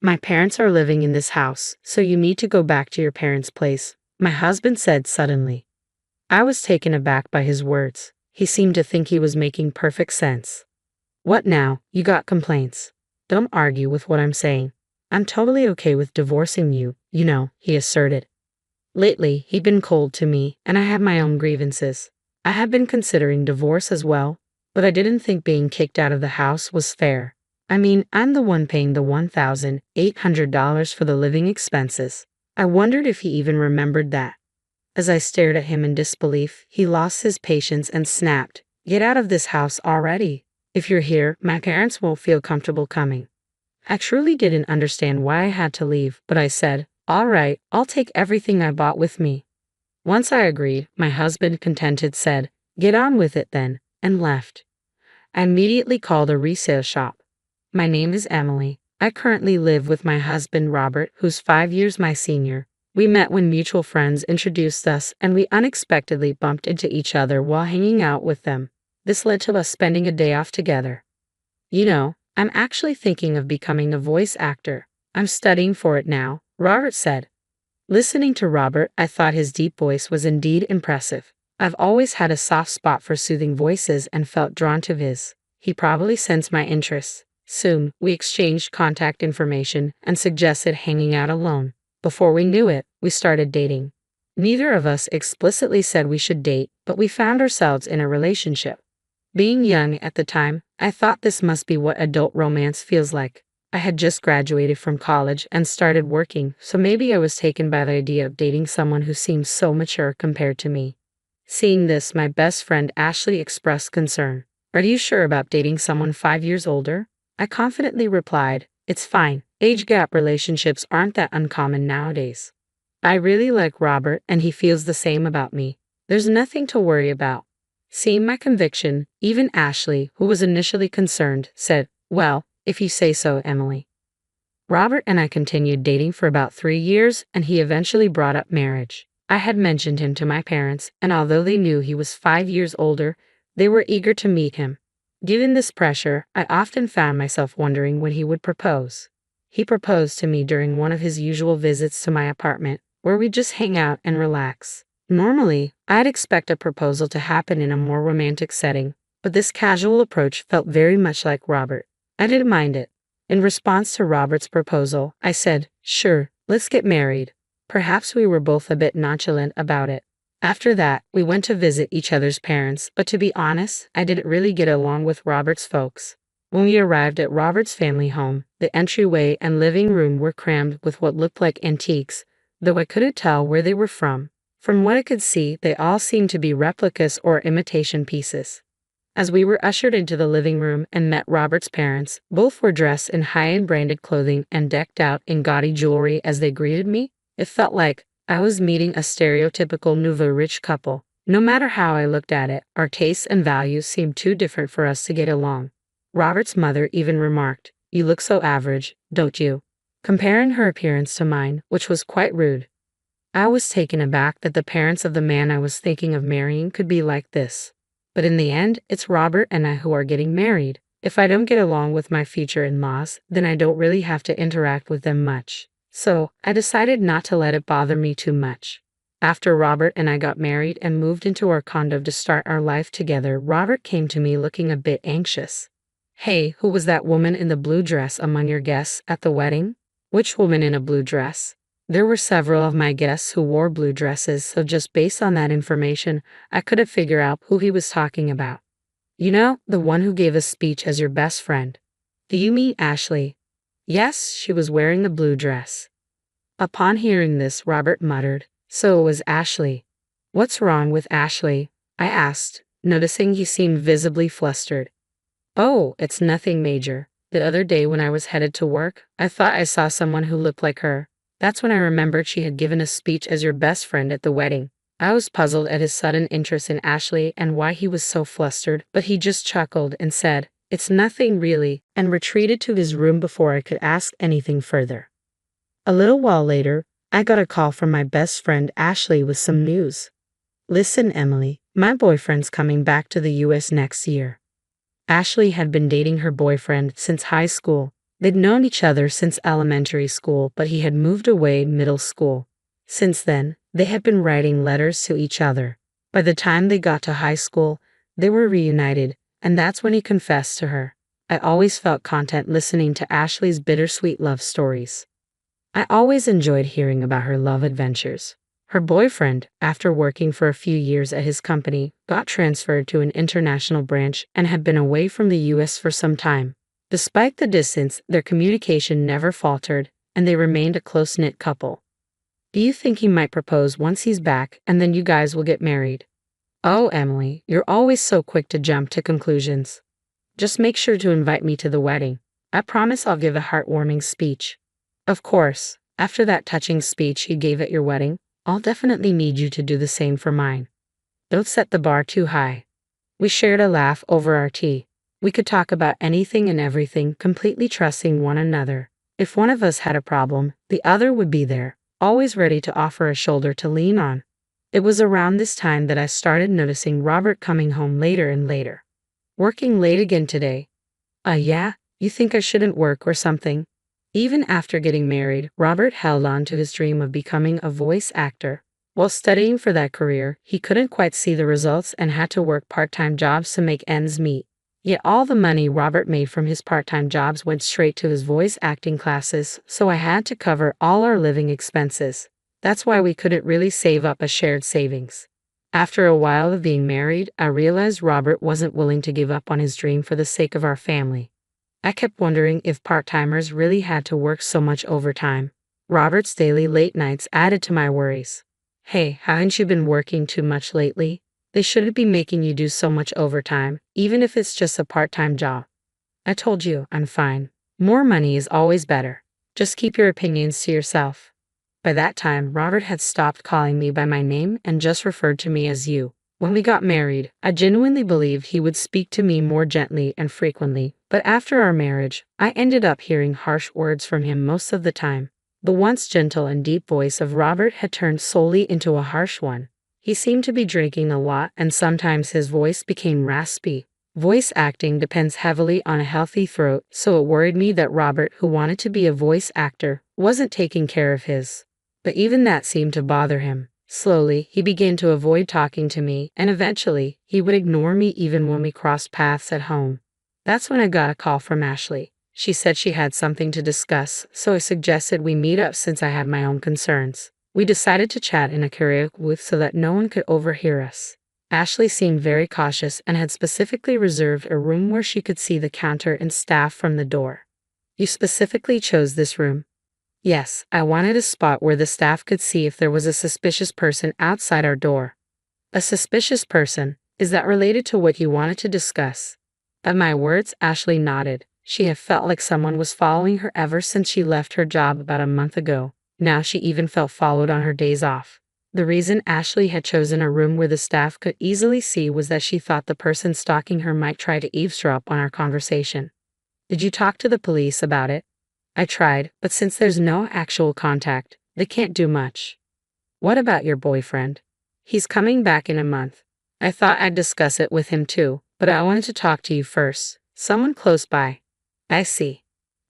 My parents are living in this house, so you need to go back to your parents' place, my husband said suddenly. I was taken aback by his words. He seemed to think he was making perfect sense. What now? You got complaints? Don't argue with what I'm saying. I'm totally okay with divorcing you, he asserted. Lately, he'd been cold to me, and I have my own grievances. I have been considering divorce as well, but I didn't think being kicked out of the house was fair. I mean, I'm the one paying the $1,800 for the living expenses. I wondered if he even remembered that. As I stared at him in disbelief, he lost his patience and snapped, "Get out of this house already. If you're here, my parents won't feel comfortable coming." I truly didn't understand why I had to leave, but I said, "All right, I'll take everything I bought with me." Once I agreed, my husband, contented, said, "Get on with it then," and left. I immediately called a resale shop. "My name is Emily. I currently live with my husband Robert, who's 5 years my senior. We met when mutual friends introduced us, and we unexpectedly bumped into each other while hanging out with them. This led to us spending a day off together. I'm actually thinking of becoming a voice actor. I'm studying for it now," Robert said. Listening to Robert, I thought his deep voice was indeed impressive. I've always had a soft spot for soothing voices and felt drawn to his. He probably sensed my interests. Soon, we exchanged contact information and suggested hanging out alone. Before we knew it, we started dating. Neither of us explicitly said we should date, but we found ourselves in a relationship. Being young at the time, I thought this must be what adult romance feels like. I had just graduated from college and started working, so maybe I was taken by the idea of dating someone who seemed so mature compared to me. Seeing this, my best friend Ashley expressed concern. "Are you sure about dating someone 5 years older?" I confidently replied, "It's fine. Age gap relationships aren't that uncommon nowadays. I really like Robert and he feels the same about me. There's nothing to worry about." Seeing my conviction, even Ashley, who was initially concerned, said, "Well, if you say so, Emily." Robert and I continued dating for about 3 years, and he eventually brought up marriage. I had mentioned him to my parents, and although they knew he was 5 years older, they were eager to meet him. Given this pressure, I often found myself wondering when he would propose. He proposed to me during one of his usual visits to my apartment, where we'd just hang out and relax. Normally, I'd expect a proposal to happen in a more romantic setting, but this casual approach felt very much like Robert. I didn't mind it. In response to Robert's proposal, I said, "Sure, let's get married." Perhaps we were both a bit nonchalant about it. After that, we went to visit each other's parents, but to be honest, I didn't really get along with Robert's folks. When we arrived at Robert's family home, the entryway and living room were crammed with what looked like antiques, though I couldn't tell where they were from. From what I could see, they all seemed to be replicas or imitation pieces. As we were ushered into the living room and met Robert's parents, both were dressed in high-end branded clothing and decked out in gaudy jewelry as they greeted me. It felt like I was meeting a stereotypical nouveau riche couple. No matter how I looked at it, our tastes and values seemed too different for us to get along. Robert's mother even remarked, "You look so average, don't you?" comparing her appearance to mine, which was quite rude. I was taken aback that the parents of the man I was thinking of marrying could be like this. But in the end, it's Robert and I who are getting married. If I don't get along with my future in-laws, then I don't really have to interact with them much. So, I decided not to let it bother me too much. After Robert and I got married and moved into our condo to start our life together, Robert came to me looking a bit anxious. "Hey, who was that woman in the blue dress among your guests at the wedding?" "Which woman in a blue dress?" There were several of my guests who wore blue dresses, so just based on that information, I couldn't figure out who he was talking about. The one who gave a speech as your best friend." "Do you mean Ashley?" "Yes, she was wearing the blue dress." Upon hearing this, Robert muttered, "So it was Ashley." "What's wrong with Ashley?" I asked, noticing he seemed visibly flustered. "Oh, it's nothing major. The other day when I was headed to work, I thought I saw someone who looked like her. That's when I remembered she had given a speech as your best friend at the wedding." I was puzzled at his sudden interest in Ashley and why he was so flustered, but he just chuckled and said, "It's nothing really," and retreated to his room before I could ask anything further. A little while later, I got a call from my best friend Ashley with some news. "Listen, Emily, my boyfriend's coming back to the US next year." Ashley had been dating her boyfriend since high school. They'd known each other since elementary school, but he had moved away middle school. Since then, they had been writing letters to each other. By the time they got to high school, they were reunited, and that's when he confessed to her. I always felt content listening to Ashley's bittersweet love stories. I always enjoyed hearing about her love adventures. Her boyfriend, after working for a few years at his company, got transferred to an international branch and had been away from the US for some time. Despite the distance, their communication never faltered, and they remained a close-knit couple. Do you think he might propose once he's back, and then you guys will get married? Oh, Emily, you're always so quick to jump to conclusions. Just make sure to invite me to the wedding. I promise I'll give a heartwarming speech. Of course, after that touching speech you gave at your wedding, I'll definitely need you to do the same for mine. Don't set the bar too high. We shared a laugh over our tea. We could talk about anything and everything, completely trusting one another. If one of us had a problem, the other would be there, always ready to offer a shoulder to lean on. It was around this time that I started noticing Robert coming home later and later. Working late again today. Yeah? You think I shouldn't work or something? Even after getting married, Robert held on to his dream of becoming a voice actor. While studying for that career, he couldn't quite see the results and had to work part-time jobs to make ends meet. Yet all the money Robert made from his part-time jobs went straight to his voice acting classes, so I had to cover all our living expenses. That's why we couldn't really save up a shared savings. After a while of being married, I realized Robert wasn't willing to give up on his dream for the sake of our family. I kept wondering if part-timers really had to work so much overtime. Robert's daily late nights added to my worries. Hey, haven't you been working too much lately? They shouldn't be making you do so much overtime, even if it's just a part-time job. I told you, I'm fine. More money is always better. Just keep your opinions to yourself. By that time, Robert had stopped calling me by my name and just referred to me as you. When we got married, I genuinely believed he would speak to me more gently and frequently, but after our marriage, I ended up hearing harsh words from him most of the time. The once gentle and deep voice of Robert had turned solely into a harsh one. He seemed to be drinking a lot, and sometimes his voice became raspy. Voice acting depends heavily on a healthy throat, so it worried me that Robert, who wanted to be a voice actor, wasn't taking care of his. But even that seemed to bother him. Slowly, he began to avoid talking to me, and eventually, he would ignore me even when we crossed paths at home. That's when I got a call from Ashley. She said she had something to discuss, so I suggested we meet up since I had my own concerns. We decided to chat in a karaoke booth so that no one could overhear us. Ashley seemed very cautious and had specifically reserved a room where she could see the counter and staff from the door. You specifically chose this room? Yes, I wanted a spot where the staff could see if there was a suspicious person outside our door. A suspicious person? Is that related to what you wanted to discuss? At my words, Ashley nodded. She had felt like someone was following her ever since she left her job about a month ago. Now she even felt followed on her days off. The reason Ashley had chosen a room where the staff could easily see was that she thought the person stalking her might try to eavesdrop on our conversation. Did you talk to the police about it? I tried, but since there's no actual contact, they can't do much. What about your boyfriend? He's coming back in a month. I thought I'd discuss it with him too, but I wanted to talk to you first. Someone close by. I see.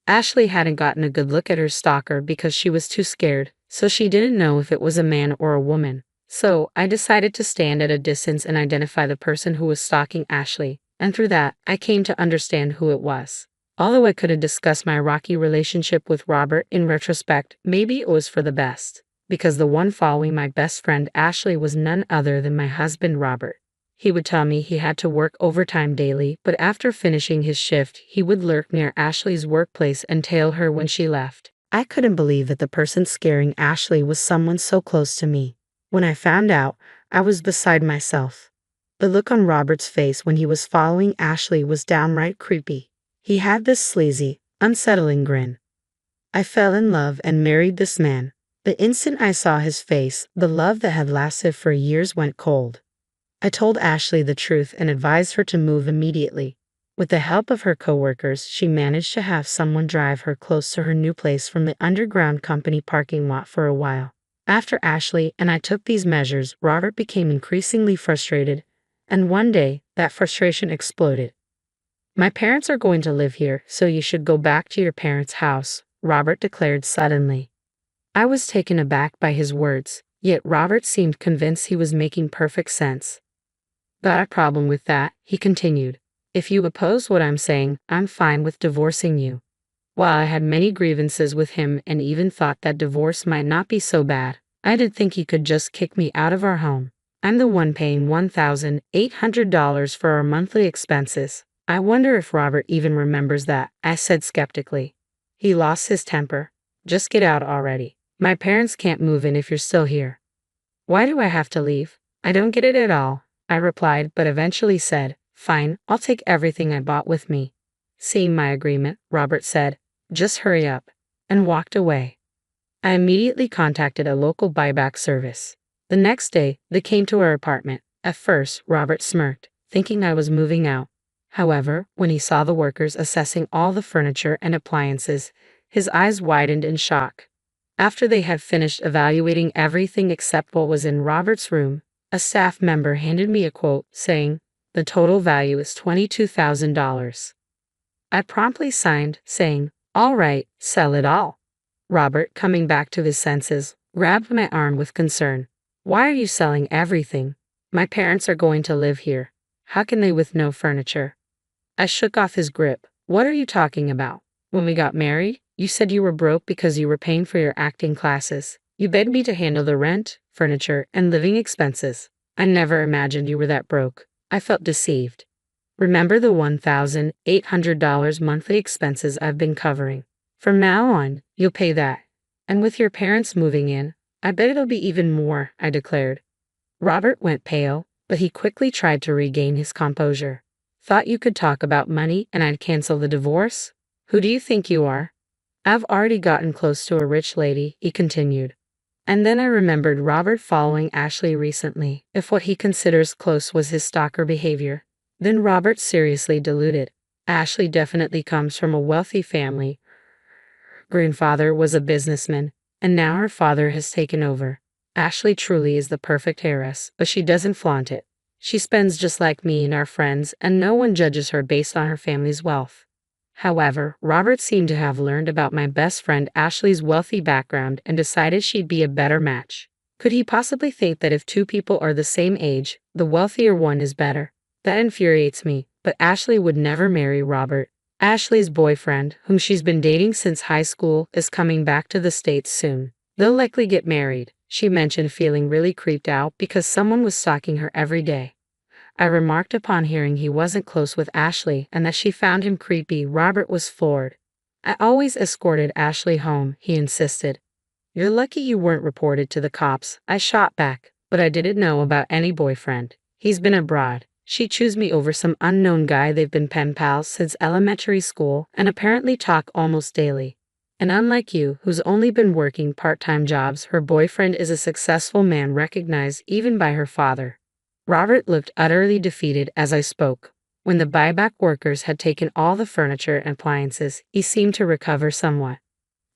Ashley hadn't gotten a good look at her stalker because she was too scared, so she didn't know if it was a man or a woman. So, I decided to stand at a distance and identify the person who was stalking Ashley, and through that, I came to understand who it was. Although I couldn't discuss my rocky relationship with Robert in retrospect, maybe it was for the best, because the one following my best friend Ashley was none other than my husband Robert. He would tell me he had to work overtime daily, but after finishing his shift, he would lurk near Ashley's workplace and tail her when she left. I couldn't believe that the person scaring Ashley was someone so close to me. When I found out, I was beside myself. The look on Robert's face when he was following Ashley was downright creepy. He had this sleazy, unsettling grin. I fell in love and married this man. The instant I saw his face, the love that had lasted for years went cold. I told Ashley the truth and advised her to move immediately. With the help of her coworkers, she managed to have someone drive her close to her new place from the underground company parking lot for a while. After Ashley and I took these measures, Robert became increasingly frustrated, and one day, that frustration exploded. My parents are going to live here, so you should go back to your parents' house, Robert declared suddenly. I was taken aback by his words, yet Robert seemed convinced he was making perfect sense. Got a problem with that, he continued. If you oppose what I'm saying, I'm fine with divorcing you. While I had many grievances with him and even thought that divorce might not be so bad, I did think he could just kick me out of our home. I'm the one paying $1,800 for our monthly expenses. I wonder if Robert even remembers that, I said skeptically. He lost his temper. Just get out already. My parents can't move in if you're still here. Why do I have to leave? I don't get it at all, I replied, but eventually said, fine, I'll take everything I bought with me. Seeing my agreement, Robert said, just hurry up, and walked away. I immediately contacted a local buyback service. The next day, they came to our apartment. At first, Robert smirked, thinking I was moving out. However, when he saw the workers assessing all the furniture and appliances, his eyes widened in shock. After they had finished evaluating everything except what was in Robert's room, a staff member handed me a quote saying, the total value is $22,000. I promptly signed, saying, all right, sell it all. Robert, coming back to his senses, grabbed my arm with concern. Why are you selling everything? My parents are going to live here. How can they with no furniture? I shook off his grip. What are you talking about? When we got married, you said you were broke because you were paying for your acting classes. You begged me to handle the rent, furniture, and living expenses. I never imagined you were that broke. I felt deceived. Remember the $1,800 monthly expenses I've been covering. From now on, you'll pay that. And with your parents moving in, I bet it'll be even more, I declared. Robert went pale, but he quickly tried to regain his composure. Thought you could talk about money and I'd cancel the divorce? Who do you think you are? I've already gotten close to a rich lady, he continued. And then I remembered Robert following Ashley recently. If what he considers close was his stalker behavior, then Robert seriously deluded. Ashley definitely comes from a wealthy family. Grandfather was a businessman, and now her father has taken over. Ashley truly is the perfect heiress, but she doesn't flaunt it. She spends just like me and our friends, and no one judges her based on her family's wealth. However, Robert seemed to have learned about my best friend Ashley's wealthy background and decided she'd be a better match. Could he possibly think that if two people are the same age, the wealthier one is better? That infuriates me, but Ashley would never marry Robert. Ashley's boyfriend, whom she's been dating since high school, is coming back to the States soon. They'll likely get married, she mentioned, feeling really creeped out because someone was stalking her every day. I remarked upon hearing he wasn't close with Ashley and that she found him creepy. Robert was floored. I always escorted Ashley home, he insisted. You're lucky you weren't reported to the cops, I shot back, but I didn't know about any boyfriend. He's been abroad. She chose me over some unknown guy. They've been pen pals since elementary school and apparently talk almost daily. And unlike you, who's only been working part-time jobs, her boyfriend is a successful man recognized even by her father. Robert looked utterly defeated as I spoke. When the buyback workers had taken all the furniture and appliances, he seemed to recover somewhat.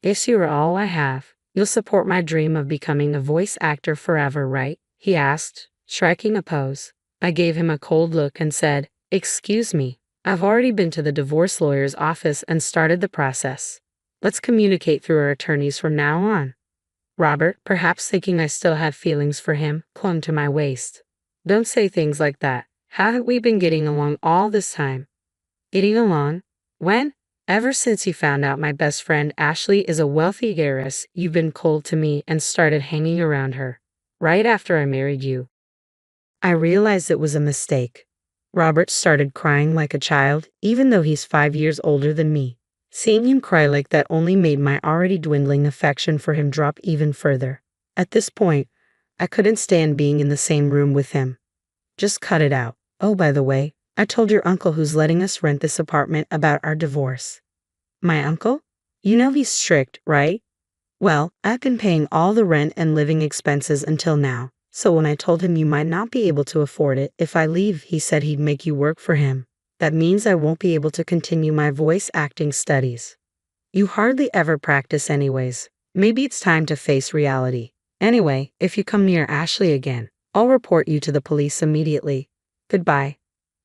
Guess you are all I have. You'll support my dream of becoming a voice actor forever, right? He asked, striking a pose. I gave him a cold look and said, excuse me, I've already been to the divorce lawyer's office and started the process. Let's communicate through our attorneys from now on. Robert, perhaps thinking I still had feelings for him, clung to my waist. Don't say things like that. How have we been getting along all this time? Getting along? When? Ever since you found out my best friend Ashley is a wealthy heiress, you've been cold to me and started hanging around her. Right after I married you. I realized it was a mistake. Robert started crying like a child, even though he's 5 years older than me. Seeing him cry like that only made my already dwindling affection for him drop even further. At this point, I couldn't stand being in the same room with him. Just cut it out. Oh, by the way, I told your uncle who's letting us rent this apartment about our divorce. My uncle? You know he's strict, right? Well, I've been paying all the rent and living expenses until now. So when I told him you might not be able to afford it if I leave, he said he'd make you work for him. That means I won't be able to continue my voice acting studies. You hardly ever practice anyways. Maybe it's time to face reality. Anyway, if you come near Ashley again, I'll report you to the police immediately. Goodbye.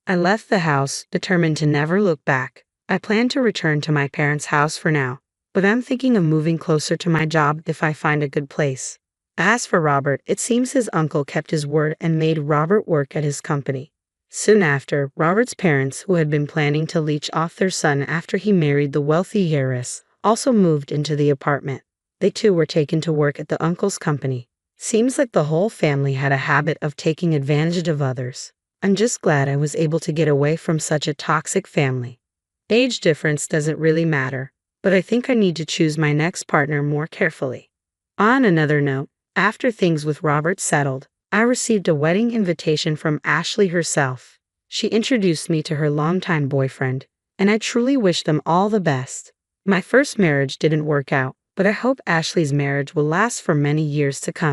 I left the house, determined to never look back. I plan to return to my parents' house for now, but I'm thinking of moving closer to my job if I find a good place. As for Robert, it seems his uncle kept his word and made Robert work at his company. Soon after, Robert's parents, who had been planning to leech off their son after he married the wealthy heiress, also moved into the apartment. They too were taken to work at the uncle's company. Seems like the whole family had a habit of taking advantage of others. I'm just glad I was able to get away from such a toxic family. Age difference doesn't really matter, but I think I need to choose my next partner more carefully. On another note, after things with Robert settled, I received a wedding invitation from Ashley herself. She introduced me to her longtime boyfriend, and I truly wish them all the best. My first marriage didn't work out, but I hope Ashley's marriage will last for many years to come.